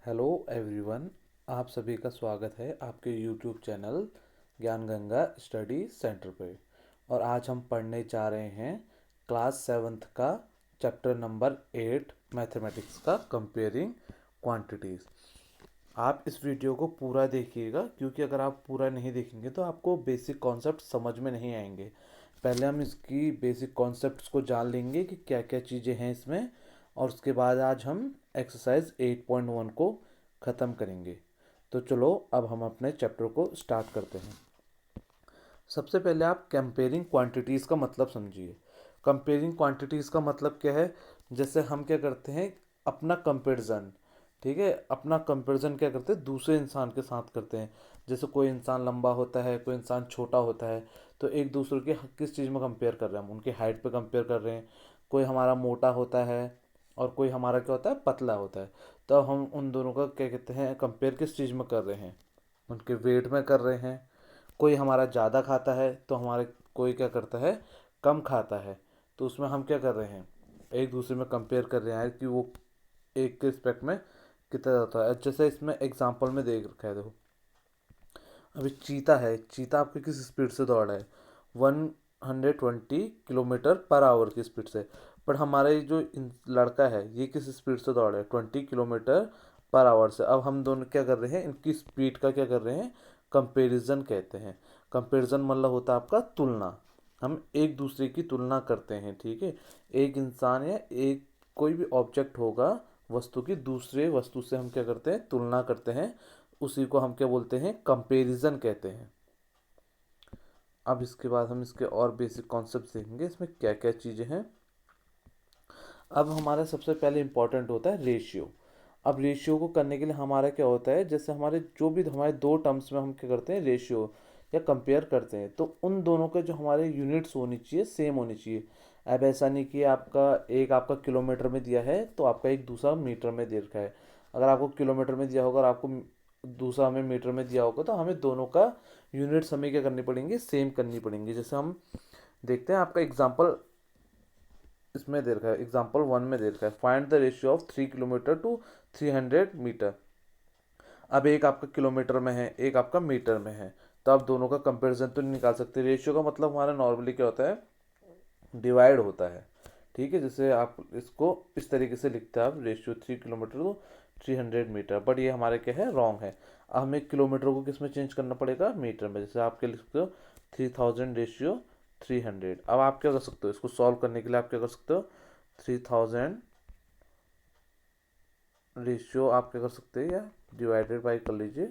Hello everyone. आप सभी का स्वागत है आपके यूट्यूब चैनल ज्ञान गंगा स्टडी सेंटर पे। और आज हम पढ़ने जा रहे हैं क्लास सेवन्थ का चैप्टर नंबर 8 मैथमेटिक्स का कंपेयरिंग क्वांटिटीज़। आप इस वीडियो को पूरा देखिएगा, क्योंकि अगर आप पूरा नहीं देखेंगे तो आपको बेसिक कॉन्सेप्ट समझ में नहीं आएंगे। पहले हम इसकी बेसिक कॉन्सेप्ट्स को जान लेंगे कि क्या क्या चीज़ें हैं इसमें, और उसके बाद आज हम एक्सरसाइज 8.1 को ख़त्म करेंगे। तो चलो अब हम अपने चैप्टर को स्टार्ट करते हैं। सबसे पहले आप कंपेयरिंग क्वांटिटीज़ का मतलब समझिए। कंपेयरिंग क्वांटिटीज़ का मतलब क्या है? जैसे हम क्या करते हैं, अपना कंपेरिजन, ठीक है, अपना कंपेरिजन क्या करते हैं, दूसरे इंसान के साथ करते हैं। जैसे कोई इंसान लंबा होता है, कोई इंसान छोटा होता है, तो एक दूसरे के किस चीज़ में कंपेयर कर रहे हैं हम, उनकी हाइट पे कंपेयर कर रहे हैं। कोई हमारा मोटा होता है और कोई हमारा क्या होता है, पतला होता है। तो हम उन दोनों का क्या कहते हैं, कंपेयर किस चीज़ में कर रहे हैं, उनके वेट में कर रहे हैं। कोई हमारा ज़्यादा खाता है तो हमारे कोई क्या करता है, कम खाता है। तो उसमें हम क्या कर रहे हैं, एक दूसरे में कंपेयर कर रहे हैं कि वो एक के रिस्पेक्ट में कितना होता है। जैसे इसमें एग्जांपल में देख रखा है, देखो अभी चीता है। चीता आपके किस स्पीड से दौड़ रहा है, 120 किलोमीटर पर आवर की स्पीड से। पर हमारे जो लड़का है ये किस स्पीड से दौड़ रहा है, 20 किलोमीटर पर आवर से। अब हम दोनों क्या कर रहे हैं, इनकी स्पीड का क्या कर रहे हैं, कंपैरिजन कहते हैं। कंपैरिजन मतलब होता है आपका तुलना। हम एक दूसरे की तुलना करते हैं, ठीक है। एक इंसान या एक कोई भी ऑब्जेक्ट होगा, वस्तु की दूसरे वस्तु से हम क्या करते हैं, तुलना करते हैं। उसी को हम क्या बोलते हैं, कंपैरिजन कहते हैं। अब इसके बाद हम इसके और बेसिक कॉन्सेप्ट देखेंगे, इसमें क्या क्या चीज़ें हैं। अब हमारा सबसे पहले इंपॉर्टेंट होता है रेशियो। अब रेशियो को करने के लिए हमारा क्या होता है, जैसे हमारे जो भी हमारे दो टर्म्स में हम क्या करते हैं, रेशियो या कंपेयर करते हैं, तो उन दोनों के जो हमारे यूनिट्स होनी चाहिए, सेम होनी चाहिए। अब ऐसा नहीं कि आपका किलोमीटर में दिया है तो आपका एक दूसरा मीटर में दे रखा है। अगर आपको किलोमीटर में दिया होगा और आपको दूसरा हमें मीटर में दिया होगा, तो हमें दोनों का यूनिट्स हमें क्या करनी पड़ेंगी, सेम करनी पड़ेंगी। जैसे हम देखते हैं, आपका एग्जाम्पल इसमें दे रखा है, एग्जाम्पल 1 में दे रखा है, find the ratio of 3 kilometre to 300 metre. अब एक आपका किलोमीटर में है, एक आपका मीटर में है, तो आप दोनों का कंपैरिजन तो नहीं निकाल सकते। रेशियो का मतलब हमारा नॉर्मली क्या होता है, डिवाइड होता है, ठीक है। जैसे आप इसको इस तरीके से लिखते हैं, आप ratio 3 kilometre to 300 metre, but ये हमारे क्या है, रॉन्ग है। अब हमें किलोमीटर को किस में चेंज करना पड़ेगा, मीटर में। जैसे आप क्या लिख सकते हो, 3000 रेशियो 300। अब आप क्या कर सकते हो, इसको सॉल्व करने के लिए आप क्या कर सकते हो, 3000 रेशियो आप क्या कर सकते हैं, या डिवाइडेड बाई कर लीजिए।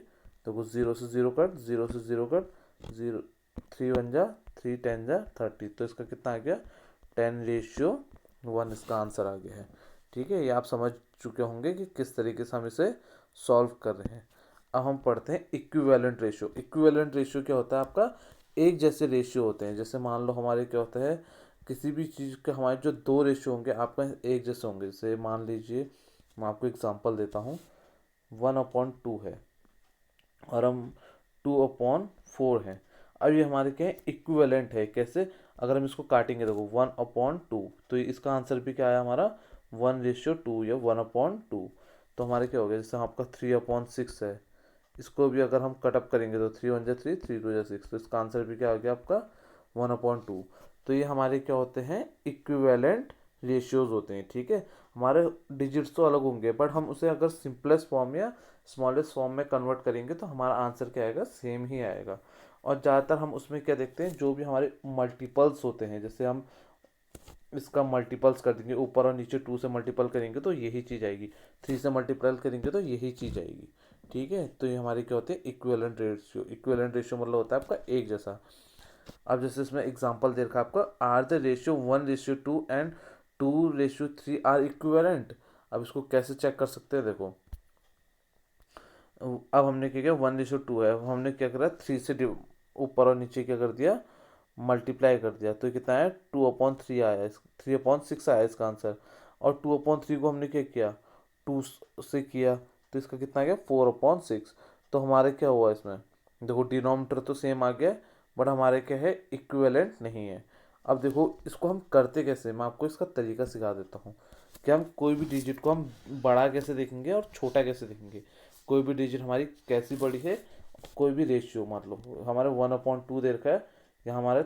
तो कुछ जीरो से जीरो कट, जीरो से जीरो कट, जीरो, 3 1 जा 3 10 जा 30, तो इसका कितना आ गया, 10:1 इसका आंसर आ गया है। ठीक है, ये आप समझ चुके होंगे कि किस तरीके से हम इसे सॉल्व कर रहे हैं। अब हम पढ़ते हैं इक्विवेलेंट रेशियो। इक्विवेलेंट रेशियो क्या होता है, आपका एक जैसे रेशियो होते हैं। जैसे मान लो हमारे क्या होता है, किसी भी चीज़ के हमारे जो दो रेशियो होंगे आपका एक जैसे होंगे। जैसे मान लीजिए, मैं आपको एग्जांपल देता हूँ, 1/2 है और हम 2/4 है। अब ये हमारे क्या है, इक्विवेलेंट है। कैसे, अगर हम इसको काटेंगे, देखो 1/2, तो इसका आंसर भी क्या आया हमारा, 1:2 या 1/2। तो हमारे क्या हो गया, जैसे आपका 3/6 है, इसको भी अगर हम कटअप करेंगे तो 3 1 जा 3, 3 2 जा 6, तो इसका आंसर भी क्या हो गया आपका, 1/2। तो ये हमारे क्या होते हैं, इक्विवेलेंट रेशियोज होते हैं, ठीक है। हमारे डिजिट्स तो अलग होंगे, बट हम उसे अगर सिंपलेस्ट फॉर्म या स्मॉलेस्ट फॉर्म में कन्वर्ट करेंगे तो हमारा आंसर क्या आएगा, सेम ही आएगा। और ज़्यादातर हम उसमें क्या देखते हैं, जो भी हमारे मल्टीपल्स होते हैं, जैसे हम इसका मल्टीपल्स कर देंगे, ऊपर और नीचे 2 से मल्टीपल करेंगे तो यही चीज़ आएगी, 3 से मल्टीपल करेंगे तो यही चीज़ आएगी, ठीक है। तो ये हमारी क्या होती है, इक्विवेलेंट रेशियो। इक्विवेलेंट रेशियो मतलब होता है आपका एक जैसा। अब जैसे इसमें एग्जांपल दे रखा है आपका, are the ratio 1:2 and 2:3 are equivalent. अब इसको कैसे चेक कर सकते हैं, देखो अब हमने क्या किया, 1:2 है, अब हमने क्या करा, 3 से ऊपर और नीचे क्या कर दिया, मल्टीप्लाई कर दिया, तो कितना है, 2/3 आया, 3/6 आया इसका आंसर। और 2/3 को हमने क्या किया, 2 से किया, तो इसका कितना आ गया, 4/6। तो हमारे क्या हुआ इसमें, देखो डिनोमिनेटर तो सेम आ गया, बट हमारे क्या है, इक्विवेलेंट नहीं है। अब देखो इसको हम करते कैसे, मैं आपको इसका तरीका सिखा देता हूँ। कि हम कोई भी डिजिट को हम बड़ा कैसे देखेंगे और छोटा कैसे देखेंगे। कोई भी डिजिट हमारी कैसी बड़ी है, कोई भी रेशियो मान लो हमारे 1/2 दे रखा है या हमारे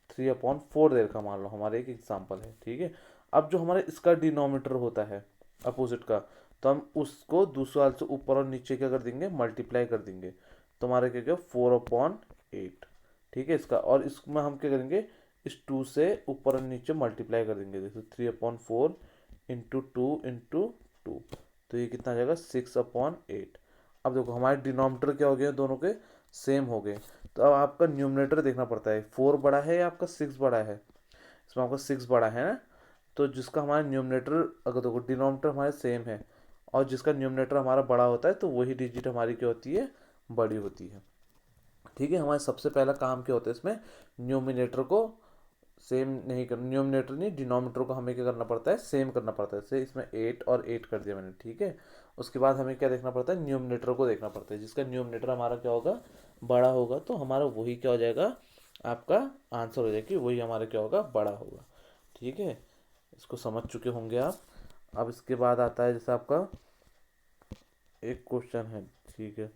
3/4 दे रखा, मान लो हमारे एक एग्जाम्पल है, ठीक है। अब जो हमारे इसका डिनोमीटर होता है अपोजिट का, तो हम उसको दूसरे वाले से ऊपर और नीचे क्या कर देंगे, मल्टीप्लाई कर देंगे। तो हमारे क्या क्या 4/8, ठीक है इसका। और इसमें हम क्या करेंगे, इस 2 से ऊपर और नीचे मल्टीप्लाई कर देंगे। देखो 3/4 इंटू 2 तो ये कितना आ जाएगा 6/8। अब देखो हमारे डिनोमिनेटर क्या हो गए, दोनों के सेम हो गए। तो अब आपका न्यूमरेटर देखना पड़ता है, 4 बड़ा है या आपका 6 बड़ा है। इसमें आपका 6 बड़ा है ना, तो जिसका हमारा न्यूमरेटर, अगर देखो डिनोमिनेटर हमारे सेम है और जिसका न्यूमरेटर हमारा बड़ा होता है, तो वही डिजिट हमारी क्या होती है, बड़ी होती है, ठीक है। हमारे सबसे पहला काम क्या होता है इसमें, न्यूमिनेटर को सेम नहीं कर, न्यूमिनेटर नहीं डिनोमिनेटर को हमें क्या करना पड़ता है, सेम करना पड़ता है। जैसे इसमें 8 और 8 कर दिया मैंने, ठीक है। उसके बाद हमें क्या देखना पड़ता है, न्यूमिनेटर को देखना पड़ता है। जिसका न्यूमिनेटर हमारा क्या होगा, बड़ा होगा, तो हमारा वही क्या हो जाएगा, आपका आंसर हो जाएगा कि वही हमारा क्या होगा, बड़ा होगा, ठीक है। इसको समझ चुके होंगे आप। अब इसके बाद आता है जैसे आपका एक क्वेश्चन है, ठीक है।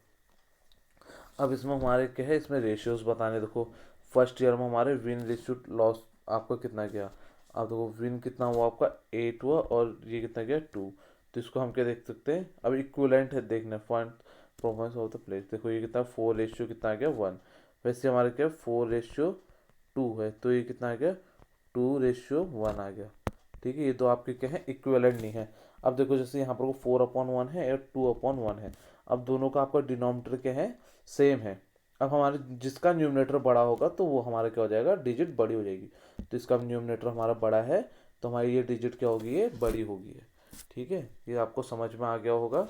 अब इसमें हमारे क्या है, इसमें रेशियोज बताने। देखो फर्स्ट ईयर में हमारे विन रेशियो लॉस आपका कितना गया। अब देखो विन कितना हुआ आपका 8 हुआ और ये कितना गया 2। तो इसको हम क्या देख सकते हैं, अब इक्विवेलेंट है देखना, fund performance of the place. देखो ये कितना 4 रेशियो कितना आ गया 1। वैसे हमारे क्या 4:2 है, तो ये कितना आ गया 2:1 आ गया, ठीक है। ये तो आपके क्या है, इक्विवेलेंट नहीं है। अब देखो जैसे यहाँ पर 4/1 है और 2/1 है। अब दोनों का आपका डिनोमिनेटर क्या है, सेम है। अब हमारे जिसका न्यूमरेटर बड़ा होगा तो वो हमारा क्या हो जाएगा, डिजिट बड़ी हो जाएगी। तो इसका न्यूमरेटर हमारा बड़ा है, तो हमारी ये डिजिट क्या होगी, ये बड़ी होगी है, ठीक है। ये आपको समझ में आ गया होगा।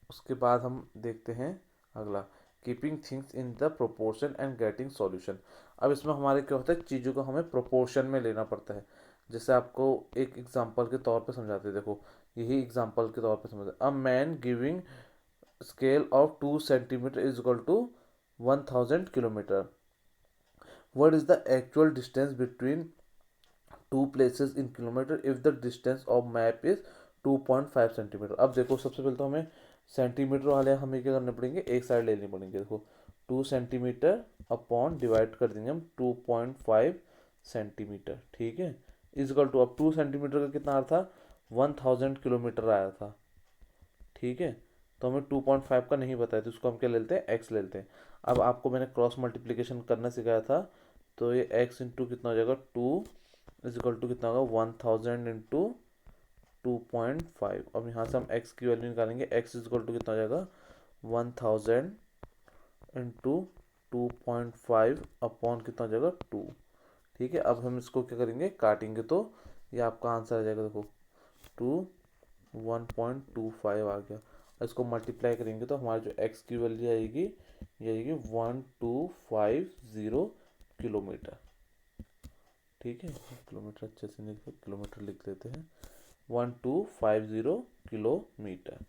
उसके बाद हम देखते हैं अगला, keeping things in the proportion and getting solution. अब इसमें हमारे क्या होता है, चीज़ों को हमें प्रोपोर्शन में लेना पड़ता है। जैसे आपको एक एग्जांपल के तौर पे समझाते हैं, देखो यही एग्जांपल के तौर पे समझते, a man giving scale of 2 centimeter is equal to 1000 kilometer. What is the actual distance between two places in kilometer if the distance of map is 2.5 centimetre. अब देखो सबसे पहले तो हमें सेंटीमीटर वाले हमें क्या करने पड़ेंगे, एक साइड लेनी पड़ेंगे। देखो 2 सेंटीमीटर अपॉन डिवाइड कर देंगे हम 2.5 सेंटीमीटर, ठीक है। इजकल टू, अब 2 सेंटीमीटर का कितना आ रहा था, 1000 किलोमीटर आया था, ठीक है। तो हमें 2.5 का नहीं बताया, तो इसको हम क्या ले लेते हैं, एक्स ले लेते हैं। अब आपको मैंने क्रॉस मल्टीप्लिकेशन करना सिखाया था, तो ये एक्स इंटू कितना हो जाएगा 2 इज इक्वल टू कितना होगा 1000 इंटू 2.5। अब यहाँ से हम एक्स की वैल्यू निकालेंगे, एक्स इज इक्वल टू कितना हो जाएगा 1000 इंटू 2.5 अपॉन कितना हो जाएगा 2, ठीक है। अब हम इसको क्या करेंगे, काटेंगे, तो ये आपका आंसर आ जाएगा। देखो 1.25 आ गया। इसको मल्टीप्लाई करेंगे तो हमारी जो एक्स की वैल्यू आएगी, ये आएगी 1250 किलोमीटर, ठीक है। किलोमीटर अच्छे से नहीं, किलोमीटर लिख लेते हैं, 1250 किलोमीटर,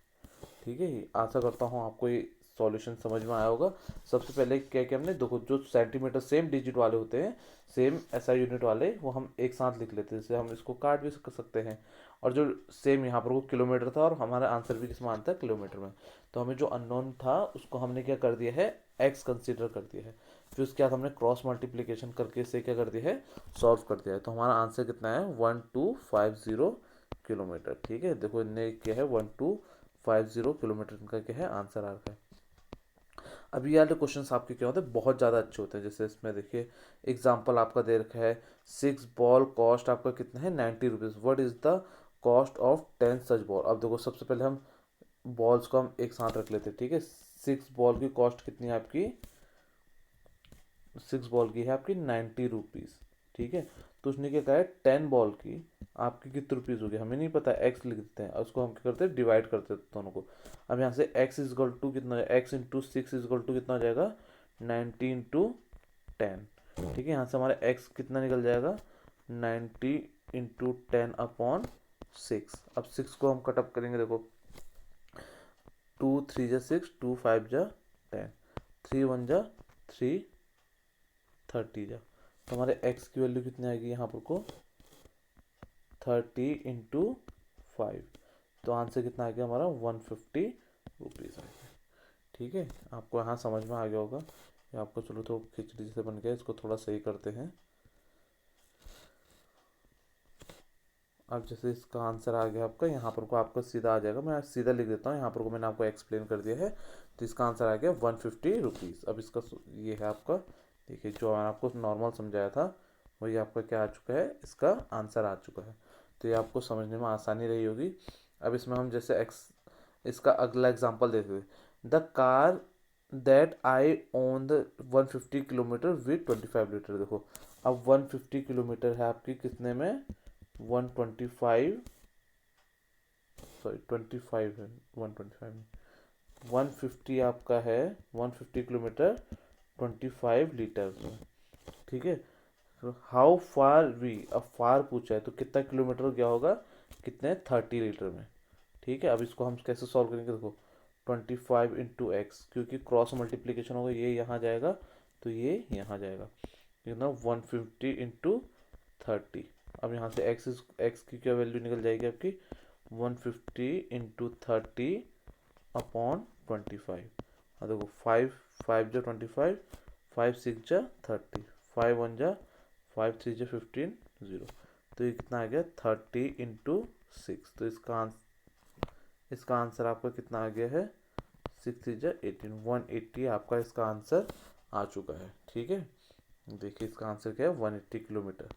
ठीक है। आशा करता हूँ आपको ये सॉल्यूशन समझ में आया होगा। सबसे पहले क्या किया हमने, देखो जो सेंटीमीटर सेम डिजिट वाले होते हैं, सेम एसआई यूनिट वाले, वो हम एक साथ लिख लेते हैं। जैसे हम इसको काट भी कर सकते हैं। और जो सेम यहाँ पर वो किलोमीटर था, और हमारा आंसर भी किसमें आता है, किलोमीटर में। तो हमें जो अननोन था उसको हमने क्या कर दिया है, एक्स कंसिडर कर दिया है। फिर उसके बाद हमने क्रॉस मल्टीप्लिकेशन करके इसे क्या कर दिया है, सॉल्व कर दिया है। तो हमारा आंसर कितना है 1250 किलोमीटर, ठीक है। देखो इनने किया है 1250 किलोमीटर, इनका क्या है आंसर आ रहा है। अभी ये वाले क्वेश्चंस आपके क्या होते हैं, बहुत ज़्यादा अच्छे होते हैं। जैसे इसमें देखिए एग्जांपल आपका दे रखा है, 6 बॉल कॉस्ट आपका कितना है 90 rupees, what is the cost of 10 such ball. अब देखो सबसे पहले हम बॉल्स को हम एक साथ रख लेते हैं, ठीक है। 6 बॉल की कॉस्ट कितनी है आपकी, 6 बॉल की है आपकी 90 रुपीज़, ठीक है। तो उसने क्या कहा है 10 बॉल की आपकी कितने रुपीज़ हो गए, हमें नहीं पता, एक्स लिख देते हैं और उसको हम क्या करते हैं, डिवाइड करते हैं दोनों को। अब यहाँ से एक्स इज इक्वल टू कितना, x into 6 is equal to कितना हो जाएगा 90 इंटू 10, ठीक है। यहाँ से हमारा एक्स कितना निकल जाएगा 90 इंटू 10/6। अब 6 को हम कटअप करेंगे, देखो 2 3 जा 6, 2 5 जा 10, 3 1 जा 3, 30 जा। तो हमारे x की वैल्यू कितनी आएगी यहाँ पर को 30 इंटू 5, तो आंसर कितना आ गया हमारा 150 रुपीज़ आ गया। ठीक है, आपको यहाँ समझ में आ गया होगा। ये आपको चलो तो खिचड़ी जैसे बन गया, इसको थोड़ा सही करते हैं। अब जैसे इसका आंसर आ गया आपका, यहाँ पर को आपको सीधा आ जाएगा, मैं सीधा लिख देता हूँ, यहाँ पर को मैंने आपको एक्सप्लेन कर दिया है। तो इसका आंसर आ गया 150 रुपीज़। अब इसका ये है आपका, देखिए जो मैंने आपको नॉर्मल समझाया था वही आपका क्या आ चुका है, इसका आंसर आ चुका है। तो ये आपको समझने में आसानी रही होगी। अब इसमें हम जैसे इसका अगला एग्जाम्पल देते हैं। The car that I own the 150 kilometre with 25 litre. देखो अब 150 किलोमीटर है आपकी कितने में, 125, सॉरी 25 है, 125 में 150 आपका है, 150 किलोमीटर 25 लीटर में। ठीक है, हाउ फार वी, अब फार पूछा है तो कितना किलोमीटर गया होगा, कितने 30 लीटर में। ठीक है, अब इसको हम कैसे सॉल्व करेंगे, देखो 25 इंटू एक्स, क्योंकि क्रॉस मल्टीप्लीकेशन होगा, ये यहाँ जाएगा तो ये यहाँ जाएगा, कितना 150 इंटू 30। अब यहाँ से एक्स की क्या वैल्यू निकल जाएगी आपकी, 150 इंटू 30 अपॉन 25। हाँ देखो 5 5 जो 25, 5 6 जा 30, 5 1 जा 5 3 जा 15 0। तो ये कितना आ गया 30 इंटू 6। तो इसका आंसर आपका कितना आ गया है, 6 3 जा 18, 180 आपका इसका आंसर आ चुका है। ठीक है, देखिए इसका आंसर क्या है 180 किलोमीटर।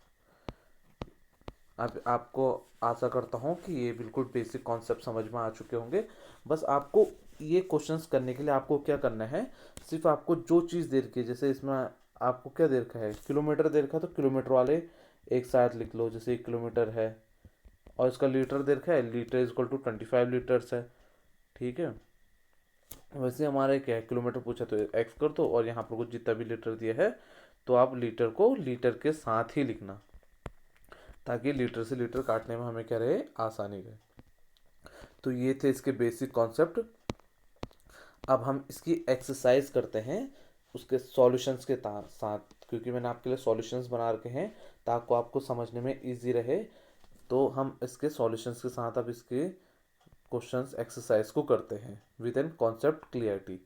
अब आपको आशा करता हूँ कि ये बिल्कुल बेसिक कॉन्सेप्ट समझ में आ चुके होंगे। बस आपको ये क्वेश्चंस करने के लिए आपको क्या करना है, सिर्फ आपको जो चीज़ दे रखी है, जैसे इसमें आपको क्या दे रखा है, किलोमीटर दे रखा है, तो किलोमीटर वाले एक साथ लिख लो, जैसे 1 किलोमीटर है और इसका लीटर दे रखा है, litre is equal to 25 litres है। ठीक है, वैसे हमारे क्या है, किलोमीटर पूछा तो एक्स कर दो, और यहाँ पर कुछ जितना भी लीटर दिया है तो आप लीटर को लीटर के साथ ही लिखना, ताकि लीटर से लीटर काटने में हमें क्या रहे, आसानी रहे। तो ये थे इसके बेसिक कॉन्सेप्ट। अब हम इसकी एक्सरसाइज करते हैं उसके सॉल्यूशंस के साथ, क्योंकि मैंने आपके लिए सॉल्यूशंस बना रखे हैं ताकि आपको समझने में इजी रहे। तो हम इसके सॉल्यूशंस के साथ अब इसके क्वेश्चंस एक्सरसाइज को करते हैं विद एन कॉन्सेप्ट क्लियरिटी।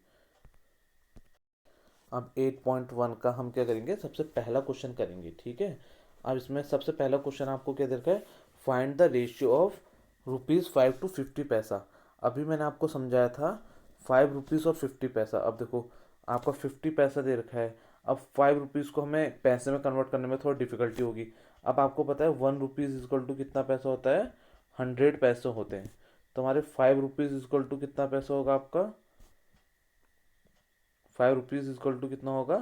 अब 8.1 का हम क्या करेंगे, सबसे पहला क्वेश्चन करेंगे। ठीक है, अब इसमें सबसे पहला क्वेश्चन आपको क्या दे रखा है, find the ratio of ₹5 to 50 पैसा। अभी मैंने आपको समझाया था 5 रुपीज़ और 50 पैसा। अब देखो आपका 50 पैसा दे रखा है, अब 5 रुपीज़ को हमें पैसे में कन्वर्ट करने में थोड़ी डिफिकल्टी होगी। अब आपको पता है 1 रुपीज़ इजक्वल टू कितना पैसा होता है, 100 पैसे होते हैं। तो हमारे 5 रुपीज़ इजक्वल टू कितना पैसा होगा आपका, 5 रुपीज़ इजक्वल टू कितना होगा,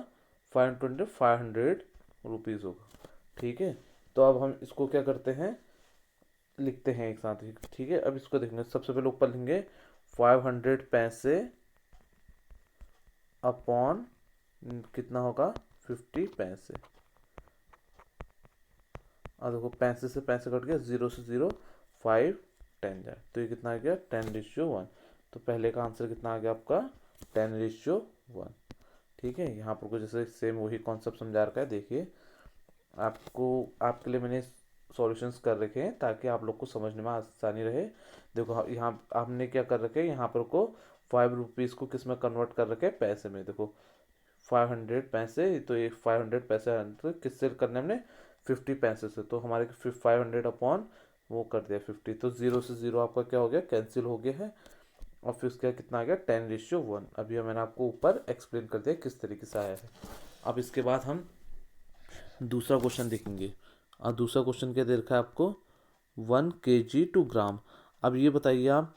500 रुपीज़ होगा। ठीक है, तो अब हम इसको क्या करते हैं, लिखते हैं एक साथ ही। ठीक है, अब इसको देखेंगे, सबसे पहले ऊपर लिखेंगे 500 पैसे अपॉन कितना होगा, 50 पैसे। अब देखो पैसे से पैसे कट गया, 0 से 0, 5 10 जाए, तो ये कितना आ गया 10:1। तो पहले का आंसर कितना आ गया आपका 10:1। ठीक है, यहाँ पर कुछ जैसे सेम वही कॉन्सेप्ट समझा रखा है। देखिए आपको, आपके लिए मैंने सॉल्यूशंस कर रखे हैं ताकि आप लोग को समझने में आसानी रहे। देखो यहाँ आपने क्या कर रखे हैं, यहाँ पर को 5 रुपीज़ को किस में कन्वर्ट कर रखे हैं, पैसे में। देखो 500 पैसे, तो ये 500 पैसे तो किससे करने हमने, 50 पैसे से, तो हमारे 500 अपॉन वो कर दिया 50, तो 0 से 0 आपका क्या हो गया, कैंसिल हो गया है। और फिर उसका कितना आ गया 10:1। अभी मैंने आपको ऊपर एक्सप्लेन कर दिया किस तरीके से आया है। अब इसके बाद हम दूसरा क्वेश्चन देखेंगे। और दूसरा क्वेश्चन क्या दे रखा है आपको, 1 kg टू ग्राम। अब ये बताइए आप,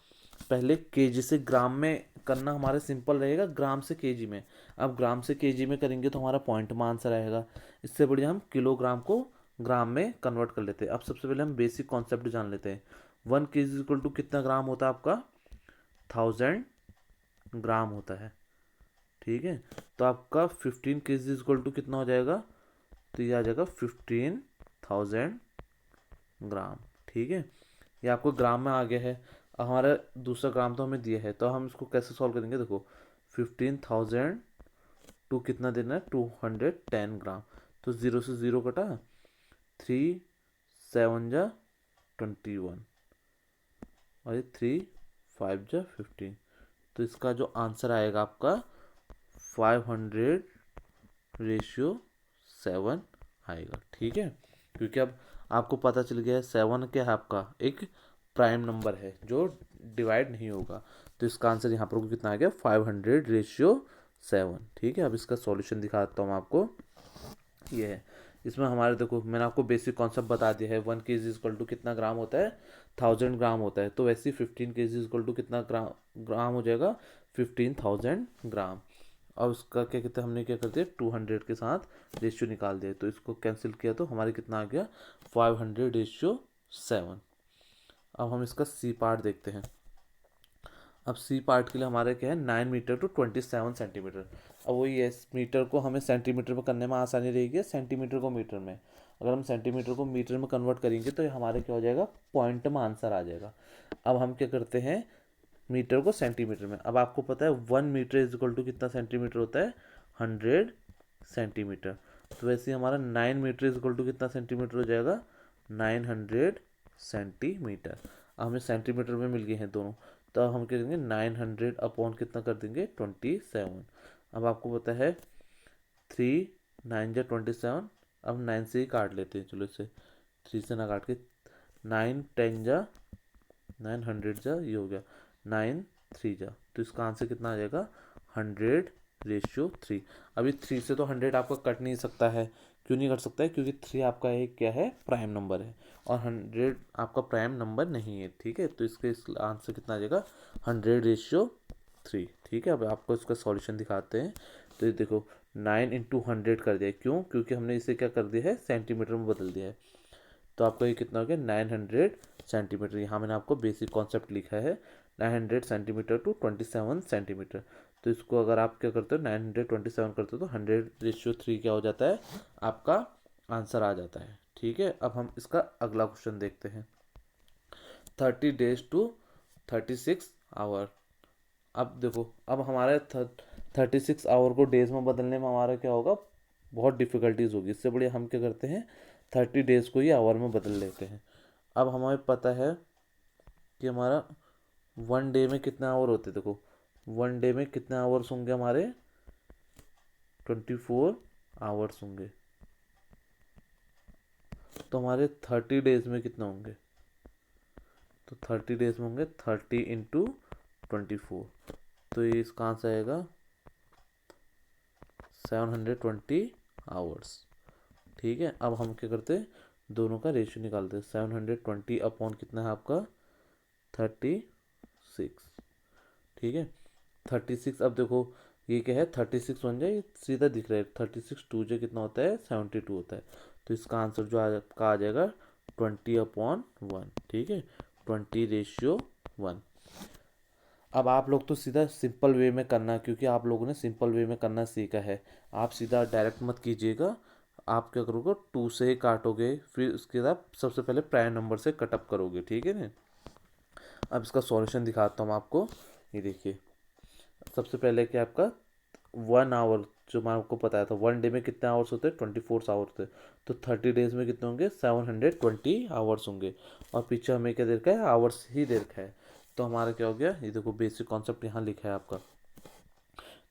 पहले केजी से ग्राम में करना हमारा सिंपल रहेगा, ग्राम से केजी में। अब ग्राम से केजी में करेंगे तो हमारा पॉइंट में आंसर आएगा। इससे बढ़िया हम किलोग्राम को ग्राम में कन्वर्ट कर लेते हैं। अब सबसे पहले हम बेसिक कॉन्सेप्ट जान लेते हैं। 1 kg इक्वल टू कितना ग्राम होता है आपका, 1000 ग्राम होता है। ठीक है, तो आपका 15 kg इक्वल टू कितना हो जाएगा, तो ये आ जाएगा 15,000 ग्राम। ठीक है, ये आपको ग्राम में आ गया है। अब हमारा दूसरा ग्राम तो हमें दिया है, तो हम इसको कैसे सॉल्व करेंगे, देखो 15,000 टू कितना देना है, 210 ग्राम। तो 0 से 0 कटा, 3 7 जा 21 और ये 3 5 जा 15। तो इसका जो आंसर आएगा आपका 500:7 आएगा। ठीक है, क्योंकि अब आपको पता चल गया है 7 क्या है, आपका एक प्राइम नंबर है जो डिवाइड नहीं होगा। तो इसका आंसर यहाँ पर कितना आ गया 500:7। ठीक है, अब इसका सॉल्यूशन दिखाता हूँ आपको। ये है, इसमें हमारे देखो मैंने आपको बेसिक कॉन्सेप्ट बता दिया है। 1 kg इक्वल टू कितना ग्राम होता है, 1000 ग्राम होता है। तो वैसे ही 15 kg इक्वल टू कितना ग्राम हो जाएगा, 15,000 ग्राम। और उसका क्या कहते हैं, हमने क्या कर दिया 200 के साथ रेशियो निकाल दिया। तो इसको कैंसिल किया तो हमारे कितना आ गया 500:7। अब हम इसका सी पार्ट देखते हैं। अब सी पार्ट के लिए हमारे क्या है 9 मीटर टू 27 सेंटीमीटर। अब वही है, मीटर को हमें सेंटीमीटर में करने में आसानी रहेगी, सेंटीमीटर को मीटर में। अगर हम सेंटीमीटर को मीटर में कन्वर्ट करेंगे तो हमारे क्या हो जाएगा, पॉइंट में आंसर आ जाएगा। अब हम क्या करते हैं, मीटर को सेंटीमीटर में। अब आपको पता है 1 मीटर इज इक्वल टू कितना सेंटीमीटर होता है, 100 सेंटीमीटर। तो वैसे ही हमारा 9 मीटर इज इक्वल टू कितना सेंटीमीटर हो जाएगा, 900 सेंटीमीटर। अब हमें सेंटीमीटर में मिल गए हैं दोनों। तो अब हम क्या करेंगे 900 अपॉन कितना कर देंगे 27। अब आपको पता है 3 9 जा 27। अब 9 से ही काट लेते हैं, चलो इसे 3 से ना काट के 9 10 जा 900 जा, ये हो गया 9 3 जा। तो इसका आंसर कितना आ जाएगा 100:3। अभी 3 से तो 100 आपका कट नहीं सकता है। क्यों नहीं कट सकता है, क्योंकि 3 आपका एक क्या है, प्राइम नंबर है और 100 आपका प्राइम नंबर नहीं है। ठीक है, तो इसके आंसर कितना आ जाएगा 100:3। ठीक है, अब आपको इसका सॉल्यूशन दिखाते हैं। तो ये देखो 9 इंटू 100 कर दिया, क्यों, क्योंकि हमने इसे क्या कर दिया है, सेंटीमीटर में बदल दिया है। तो आपका ये कितना हो गया 900 सेंटीमीटर। यहाँ मैंने आपको बेसिक कॉन्सेप्ट लिखा है 900 सेंटीमीटर टू 27 सेंटीमीटर। तो इसको अगर आप क्या करते हो 927 करते हो तो 100:3 क्या हो जाता है, आपका आंसर आ जाता है। ठीक है, अब हम इसका अगला क्वेश्चन देखते हैं। 30 days टू 36 आवर। अब देखो, अब हमारे 36 आवर को डेज में बदलने में हमारा क्या होगा, बहुत डिफिकल्टीज होगी। इससे बढ़िया हम क्या करते हैं 30 डेज को ही आवर में बदल लेते हैं। अब हमें पता है कि हमारा 1 डे में कितने आवर होते हैं। देखो 1 डे में कितने आवर्स होंगे हमारे, 24 आवर्स होंगे। तो हमारे 30 डेज में कितने होंगे, तो 30 डेज में होंगे 30 इंटू 24। तो ये इसका आंसर आएगा 720 आवर्स। ठीक है, अब हम क्या करते हैं दोनों का रेशियो निकालते हैं। 720 अपॉन कितना है आपका 36। ठीक है, 36। अब देखो ये क्या है 36 बन जाए, सीधा दिख रहा है 36 2 जो कितना होता है 72 होता है। तो इसका आंसर जो आपका आ जाएगा 20/1। ठीक है, 20:1। अब आप लोग तो सीधा सिंपल वे में करना, क्योंकि आप लोगों ने सिंपल वे में करना सीखा है। आप सीधा डायरेक्ट मत कीजिएगा। आप क्या करोगे 2 से ही काटोगे, फिर उसके बाद सबसे पहले प्राइम नंबर से कटअप करोगे। ठीक है ना, अब इसका सॉल्यूशन दिखाता हूँ आपको। ये देखिए, सबसे पहले क्या आपका 1 आवर, जो मैं आपको बताया था 1 डे में कितने आवर्स होते हैं 24 आवर्स होते हैं। तो 30 डेज में कितने होंगे 720 आवर्स होंगे। और पीछे हमें क्या दे रखा है, आवर्स ही दे रखा है। तो हमारा क्या हो गया, ये देखो बेसिक कॉन्सेप्ट यहाँ लिखा है आपका।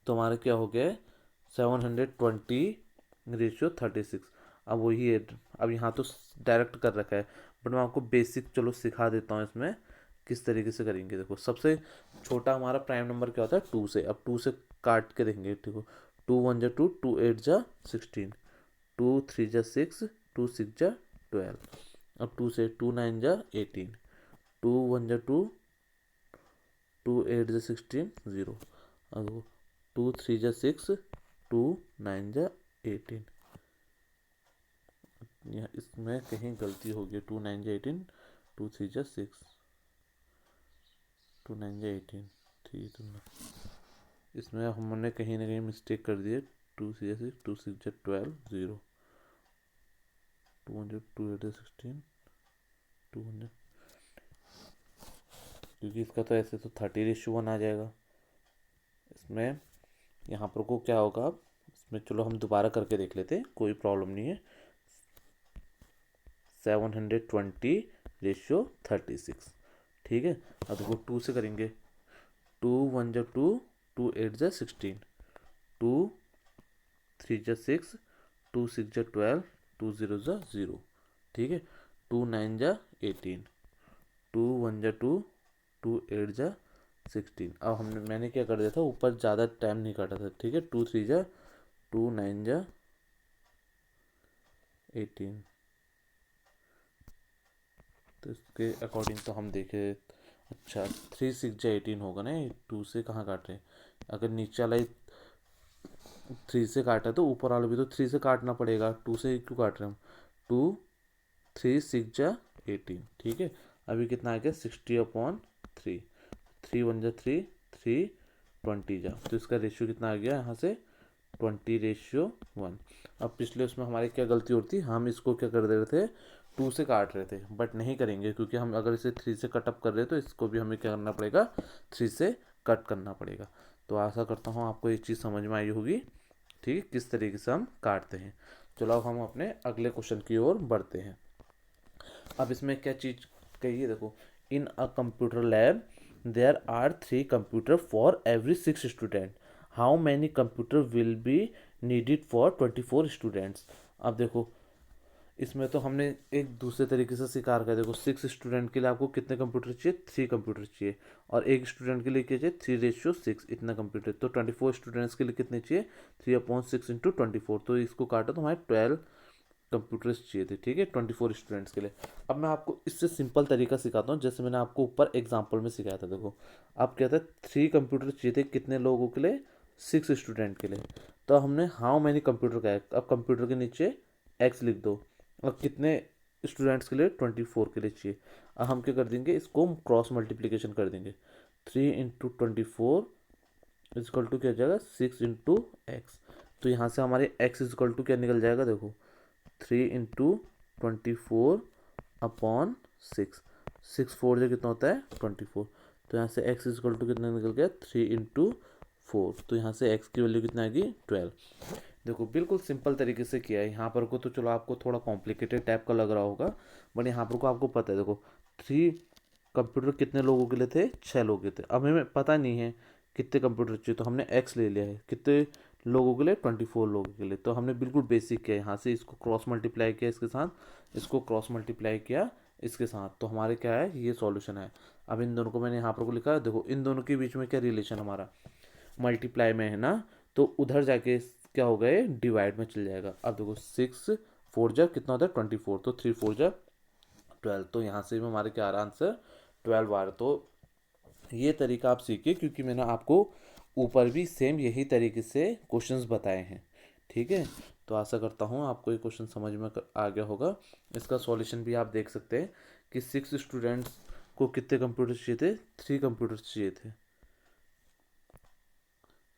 तो हमारा क्या हो गया 720:36। अब वही है, अब यहाँ तो डायरेक्ट कर रखा है, बट मैं आपको बेसिक चलो सिखा देता हूँ इसमें किस तरीके से करेंगे। देखो सबसे छोटा हमारा प्राइम नंबर क्या होता है 2 से। अब 2 से काट के देखेंगे। देखो 2 1 जा 2, 2 8 जा 16, 2 3 जा 6, 2 6 जा 12। अब 2 से 2 9 जा 18, 2 1 जा 2, 2 8 जा 16 0। अब 2 3 जा 6, 2 9 जा 18। यहाँ इसमें कहीं गलती हो गई, 2 9 जा 18, 2 3 जा 6, 2 9 जा 18 थी। तो इसमें हमने कहीं ना कहीं मिस्टेक कर दी है। 2 6 जा 6, 2 6 जा 12 0, 2 2 8 जा 16, 200, क्योंकि इसका तो ऐसे तो 30:1 आ जाएगा। इसमें यहाँ पर को क्या होगा, अब इसमें चलो हम दोबारा करके देख लेते हैं, कोई प्रॉब्लम नहीं है। 720 36। ठीक है, अब देखो 2 से करेंगे, 2 1 जा 2, 2 8 जा 16, 2 3 जा 6, 2 6 जा 12, 2 0 जा 0। ठीक है, 2 9 जा 18, 2 1 जा 2, 2 8 जा 16। अब मैंने क्या कर दिया था, ऊपर ज़्यादा टाइम नहीं काटा था। ठीक है, 2 3 जा 2, 9 जा 18। तो इसके अकॉर्डिंग तो हम देखे, अच्छा 3 6 जा 18 होगा ना, 2 से कहाँ काट रहे हैं। अगर नीचे वाला 3 से काटा तो ऊपर वाला भी तो 3 से काटना पड़ेगा, 2 से क्यों काट रहे हैं हम। 2 3 6 जा 18। ठीक है, अभी कितना आ गया 60/3, 3 1 जा 3, 3 20 जा, तो इसका रेशियो कितना आ गया यहाँ से 20:1। अब पिछले उसमें हमारी क्या गलती होती, हम इसको क्या कर दे रहे थे, 2 से काट रहे थे, बट नहीं करेंगे क्योंकि हम अगर इसे 3 से कट अप कर रहे हैं तो इसको भी हमें क्या करना पड़ेगा, 3 से कट करना पड़ेगा। तो आशा करता हूँ आपको ये चीज़ समझ में आई होगी। ठीक है, किस तरीके से हम काटते हैं। चलो अब हम अपने अगले क्वेश्चन की ओर बढ़ते हैं। अब इसमें क्या चीज़ कही है, देखो, in a computer lab there are 3 computer for every 6 student, how many computer will be needed for 24 students. अब देखो, इसमें तो हमने एक दूसरे तरीके से स्वीकार कर, देखो 6 स्टूडेंट के लिए आपको कितने कंप्यूटर चाहिए, 3 कंप्यूटर चाहिए, और एक स्टूडेंट के लिए क्या चाहिए, 3:6 इतना कंप्यूटर। तो 24 स्टूडेंट्स के लिए कितने चाहिए, 3/6 इंटू 24। तो इसको काटा तो हमारे 12 कंप्यूटर्स चाहिए थे। ठीक है, 24 स्टूडेंट्स के लिए। अब मैं आपको इससे सिंपल तरीका सिखाता हूँ, जैसे मैंने आपको ऊपर एग्जाम्पल में सिखाया था। देखो, अब क्या था, 3 कंप्यूटर चाहिए थे कितने लोगों के लिए, 6 स्टूडेंट के लिए। तो हमने हाउ मैनी कंप्यूटर का है, अब कंप्यूटर के नीचे एक्स लिख दो। अब कितने स्टूडेंट्स के लिए, 24 के लिए चाहिए। अब हम क्या कर देंगे, इसको क्रॉस मल्टीप्लीकेशन कर देंगे। 3 इंटू 24 इजकल टू क्या हो जाएगा, 6 इंटू एक्स। तो यहाँ से हमारे एक्स इजकल टू क्या निकल जाएगा, देखो 3 इंटू 24/6, 6 4 जो कितना होता है 24। तो यहाँ से x इजकल टू कितना निकल गया, 3 इंटू 4। तो यहाँ से x की वैल्यू कितना आएगी, 12। देखो बिल्कुल सिंपल तरीके से किया है। यहाँ पर को तो चलो आपको थोड़ा कॉम्प्लिकेटेड टाइप का लग रहा होगा, बट यहाँ पर को आपको पता है। देखो 3 कंप्यूटर कितने लोगों के लिए थे, 6 लोगों के थे। अब हमें पता नहीं है कितने कंप्यूटर चाहिए, तो हमने x ले लिया है, कितने लोगों के लिए, 24 लोगों के लिए। तो हमने बिल्कुल बेसिक किया, यहाँ से इसको क्रॉस मल्टीप्लाई किया इसके साथ, इसको क्रॉस मल्टीप्लाई किया इसके साथ, तो हमारे क्या है, ये सॉल्यूशन है। अब इन दोनों को मैंने यहाँ पर को लिखा है। देखो इन दोनों के बीच में क्या रिलेशन हमारा, मल्टीप्लाई में है ना, तो उधर जाके क्या हो गए, डिवाइड में चल जाएगा। अब देखो 6 4 जा कितना होता है 24, तो 3 4 जा 12। तो यहाँ से भी हमारे क्या आ रहा आंसर, 12 आ रहा। तो ये तरीका आप सीखिए, क्योंकि मैंने आपको ऊपर भी सेम यही तरीके से क्वेश्चंस बताए हैं। ठीक है, तो आशा करता हूँ आपको ये क्वेश्चन समझ में आ गया होगा। इसका सॉल्यूशन भी आप देख सकते हैं कि 6 स्टूडेंट्स को कितने कंप्यूटर चाहिए थे, 3 कंप्यूटर चाहिए थे।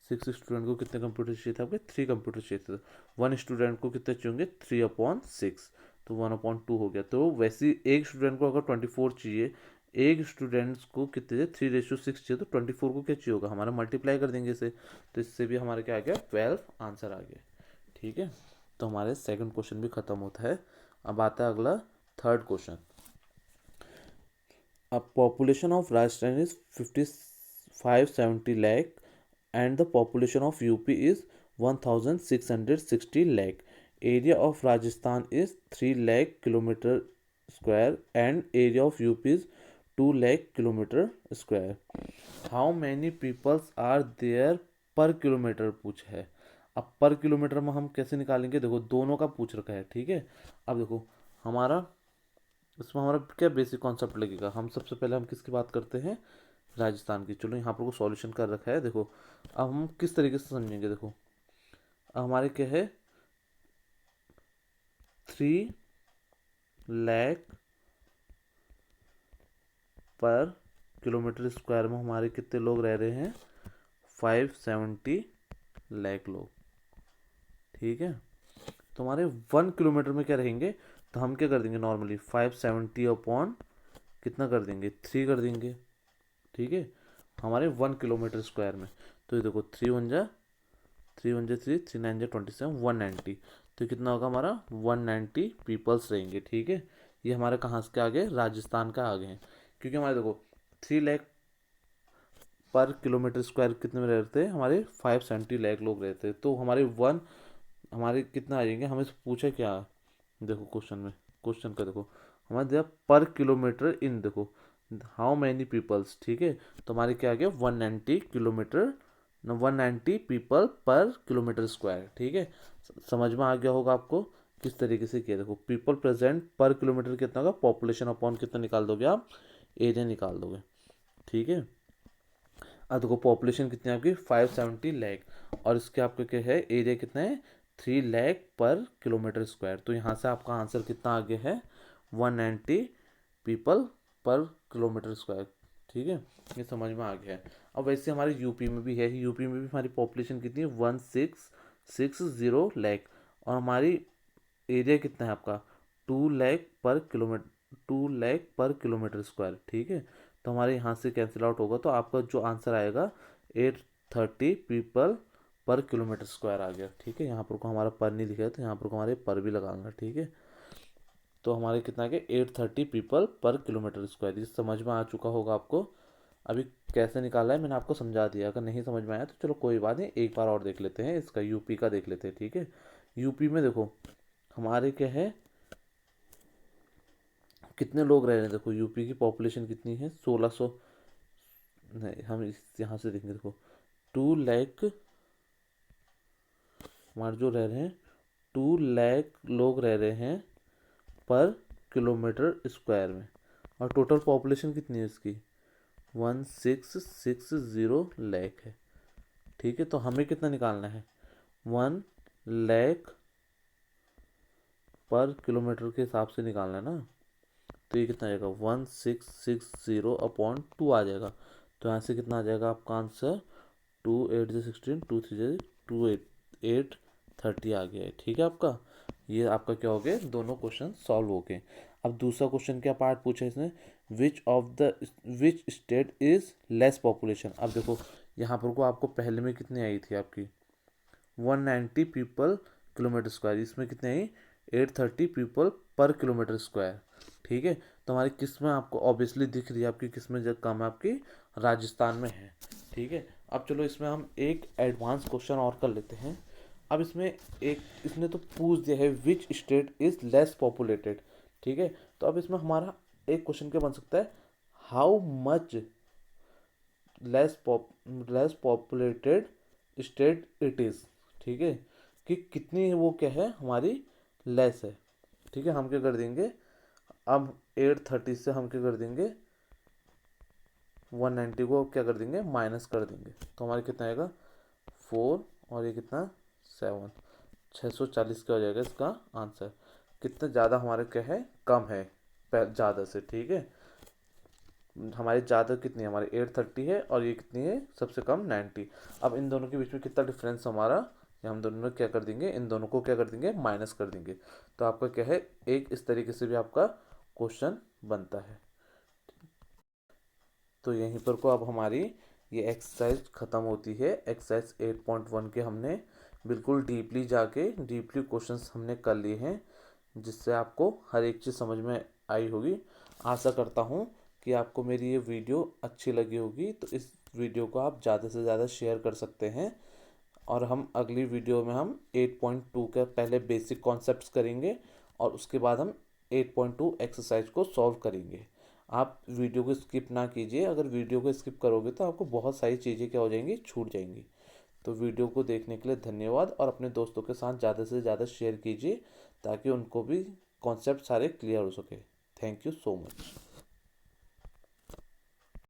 6 स्टूडेंट को कितने कंप्यूटर चाहिए थे, आपके 3 कंप्यूटर चाहिए थे। 1 स्टूडेंट को कितने चाहिए होंगे, 3/6, तो 1/2 हो गया। तो वैसे ही एक स्टूडेंट को अगर 24 चाहिए, एक स्टूडेंट्स को कितने चाहिए, 3:6 चाहिए, तो 24 को क्या चाहिए होगा, हमारा मल्टीप्लाई कर देंगे इसे। तो इससे भी हमारे क्या आ गया, 12 आंसर आ गया। ठीक है, तो हमारे सेकंड क्वेश्चन भी खत्म होता है। अब आता है अगला third question. A population of Rajasthan is 5570 lakh and the population of UP is 1660 lakh. Area of Rajasthan is 3 lakh kilometer square and area of UP is 2 lakh kilometer square. How many peoples are there per kilometer पूछा है। अब पर kilometre में हम कैसे निकालेंगे, देखो दोनों का पूछ रखा है। ठीक है, अब देखो हमारा इसमें हमारा क्या बेसिक कॉन्सेप्ट लगेगा, हम सबसे पहले हम किसकी बात करते हैं, राजस्थान की। चलो यहाँ पर को सॉल्यूशन कर रखा है। देखो अब हम किस तरीके से समझेंगे, देखो अब हमारे क्या है, 3 लाख पर किलोमीटर स्क्वायर में हमारे कितने लोग रह रहे हैं, 570 लाख लोग। ठीक है, तो हमारे 1 किलोमीटर में क्या रहेंगे, तो हम क्या कर देंगे, नॉर्मली 570 अपॉन कितना कर देंगे, 3 कर देंगे। ठीक है, हमारे 1 किलोमीटर स्क्वायर में। तो ये देखो 3 1 जा 3 1 जा 3, 3 9 जा 27, 190। तो कितना होगा हमारा, 190 पीपल्स रहेंगे। ठीक है, ये हमारे कहाँ के आगे, राजस्थान का आगे हैं, क्योंकि हमारे देखो 3 लाख पर किलोमीटर स्क्वायर कितने में रहते हैं, हमारे 570 लाख लोग रहते हैं। तो हमारे कितना आ जाएंगे, हमें से पूछे क्या, देखो क्वेश्चन में, क्वेश्चन का देखो हमारे दिया पर किलोमीटर इन, देखो हाउ मैनी पीपल्स, ठीक है। तो हमारे क्या आ गया 190 किलोमीटर, 190 पीपल पर किलोमीटर स्क्वायर, ठीक है। समझ में आ गया होगा आपको किस तरीके से किया। देखो पीपल प्रेजेंट पर किलोमीटर कितना होगा, पॉपुलेशन अपॉन कितना निकाल दोगे आप, एरिया निकाल दोगे, ठीक है। अब देखो पॉपुलेशन कितनी है आपकी 570 लाख, और इसके आपका क्या है, एरिया कितना है 3 लाख पर किलोमीटर स्क्वायर। तो यहाँ से आपका आंसर कितना आ गया है 190 पीपल पर किलोमीटर स्क्वायर, ठीक है। ये समझ में आ गया है। अब वैसे हमारे यूपी में भी है, यूपी में भी हमारी पॉपुलेशन कितनी है 1660 लाख, और हमारी एरिया कितना है आपका 2 लाख पर किलोमीटर, 2 लाख पर किलोमीटर स्क्वायर, ठीक है। तो हमारे यहाँ से कैंसिल आउट होगा, तो आपका जो आंसर आएगा 830 पीपल पर किलोमीटर स्क्वायर आ गया, ठीक है। यहाँ पर को हमारा पर नहीं लिखा है, तो यहाँ पर को हमारे पर भी लगाना, ठीक है। तो हमारे कितना आ गया 830 पीपल पर किलोमीटर स्क्वायर। ये समझ में आ चुका होगा आपको। अभी कैसे निकाला है मैंने आपको समझा दिया, अगर नहीं समझ में आया तो चलो कोई बात नहीं, एक बार और देख लेते हैं, इसका यूपी का देख लेते हैं, ठीक है। यूपी में देखो हमारे क्या है, कितने लोग रह रहे हैं, देखो यूपी की पॉपुलेशन कितनी है 1600, नहीं हम इस यहाँ से देखेंगे, देखो 2 लाख, हमारे जो रह रहे हैं 2 लाख लोग रह रहे हैं पर किलोमीटर स्क्वायर में, और टोटल पॉपुलेशन कितनी है इसकी 1660 लाख है, ठीक है। तो हमें कितना निकालना है 1 लाख पर किलोमीटर के हिसाब से निकालना है ना। तो ये कितना आ जाएगा 1660/2 आ जाएगा। तो यहाँ से कितना आ जाएगा आपका आंसर 2 8 16, 2 3 2830 आ गया है, ठीक है। आपका ये आपका क्या हो गया, दोनों क्वेश्चन सॉल्व हो गए। अब दूसरा क्वेश्चन क्या पार्ट पूछा है इसने, which state is less population. अब देखो यहाँ पर को आपको पहले में कितनी आई थी आपकी 190 पीपल किलोमीटर स्क्वायर, इसमें कितने आई 830 पीपल पर किलोमीटर स्क्वायर, ठीक है। तो हमारी किस में आपको ऑब्वियसली दिख रही है, आपकी किस में जब कम है, आपकी राजस्थान में है, ठीक है। अब चलो इसमें हम एक एडवांस क्वेश्चन और कर लेते हैं। अब इसमें एक, इसने तो पूछ दिया है which state is less populated, ठीक है। तो अब इसमें हमारा एक क्वेश्चन क्या बन सकता है, how much less populated state it is, ठीक है, कि कितनी वो क्या है हमारी लेस है, ठीक है। हम क्या कर देंगे, अब 830 से हम क्या कर देंगे 190 को क्या कर देंगे माइनस कर देंगे, तो हमारे कितना आएगा 4, और ये कितना 7, 640 का हो जाएगा इसका आंसर। कितना ज़्यादा हमारे क्या है, कम है ज़्यादा से, ठीक है। हमारी ज़्यादा कितनी है, हमारी 830 है, और ये कितनी है सबसे कम 90। अब इन दोनों के बीच में कितना डिफरेंस हमारा, ये हम दोनों क्या कर देंगे, इन दोनों को क्या कर देंगे माइनस कर देंगे। तो आपका क्या है, एक इस तरीके से भी आपका क्वेश्चन बनता है। तो यहीं पर को अब हमारी ये एक्सरसाइज ख़त्म होती है। एक्सरसाइज 8.1 के हमने बिल्कुल डीपली जाके डीपली क्वेश्चंस हमने कर लिए हैं, जिससे आपको हर एक चीज़ समझ में आई होगी। आशा करता हूँ कि आपको मेरी ये वीडियो अच्छी लगी होगी। तो इस वीडियो को आप ज़्यादा से ज़्यादा शेयर कर सकते हैं, और हम अगली वीडियो में हम 8.2 के पहले बेसिक कॉन्सेप्ट्स करेंगे, और उसके बाद हम 8.2 एक्सरसाइज को सॉल्व करेंगे। आप वीडियो को स्किप ना कीजिए, अगर वीडियो को स्किप करोगे तो आपको बहुत सारी चीज़ें क्या हो जाएंगी, छूट जाएंगी। तो वीडियो को देखने के लिए धन्यवाद, और अपने दोस्तों के साथ ज़्यादा से ज़्यादा शेयर कीजिए, ताकि उनको भी कॉन्सेप्ट सारे क्लियर हो सके। Thank you so much.